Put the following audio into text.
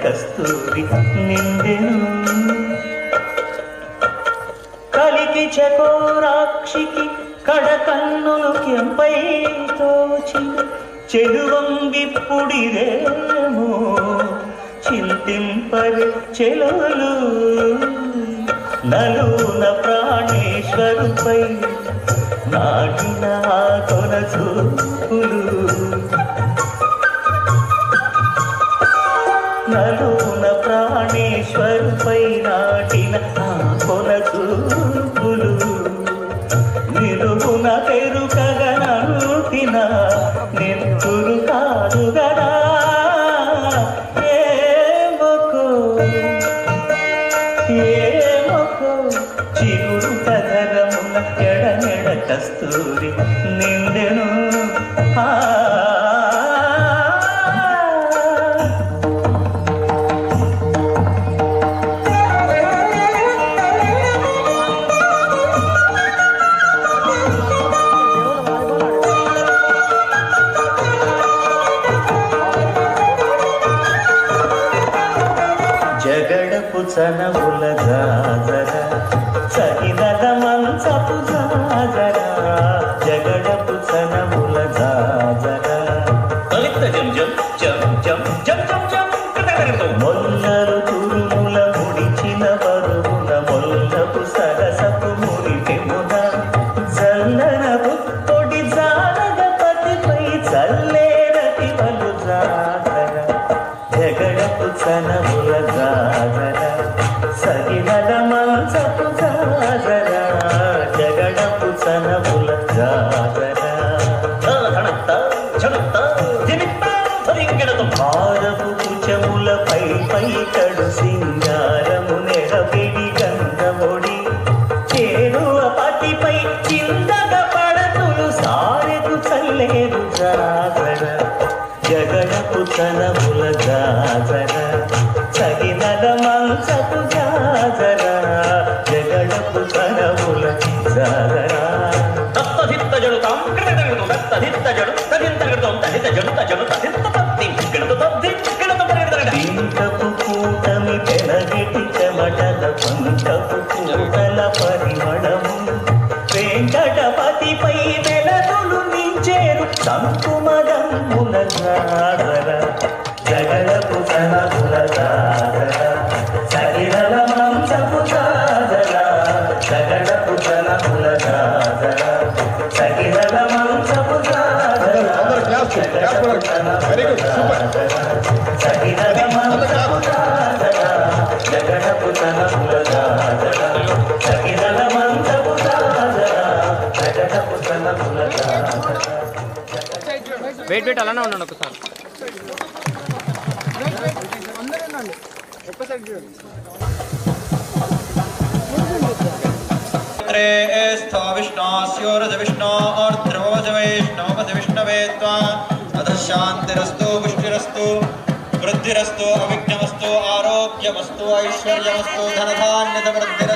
కస్తూరి నిండెను కలికి చకోరాక్షికి కడకన్నులు కెంపై తోచిన చెలువంగిప్పుడిదేమో చింతింపరి చెలువలు నలున ప్రాణేశ్వరుపై నాటిన కొన చూపులు నలున ప్రాణేశ్వరుపై నాటిన కొన చూపులు నిలువున పెరుకగనంటిన నెత్తురు కాదు గదా ఏమొకో చిగురు పదరమున ఎడమెడ కస్తూరి నిండెను జగడపు చనవుల జాజర సగినల మంచపు జాజర జగడపు చనవుల జాజర మొల్లలు తురుముల ముడిచిన బరువున మొల్లపు సరసపు మురిపెమున జల్లన పొడి జానగపతిపై చల్లేరటి పలు జాజర జగడపు చనవుల జాజర సగినల మంచపు జాజర జగడపు చనవుల జాజర భారపు కుచముల పై కడు సింగారము నెరపిడి గంధముడి చేరువ పతిపై చిందగ పడతులు సారెకు చల్లేరు జాజర జగడపు చనముల జాజర సగినల మంచపు జాజర జగడపు చనముల జాజర పింకపు కూటమి పెనగిటి చెమటల పంకపు కూటల పరిమళము వెంకటపతిపై వెలదులు నించేరు సంకుమదమ్ముల జాజర జగడపు చనముల జాజర సగినల మంచపు జాజర జగడపు చనముల జాజర సగినల మంచపు జాజర జగడపు చనముల జాజర సగినల మంచపు జాజర జగడపు చనముల జాజర సగినల మంచపు జాజర జగడపు చనముల జాజర వెయిట్ అలానే ఉండండి ఒకసారి शांतिरस्तु पुष्टिरस्तु वृद्धिरस्तु अविघ्नमस्तु आरोग्यमस्तु ऐश्वर्यमस्तु धनधान्यवृद्धिरस्तु।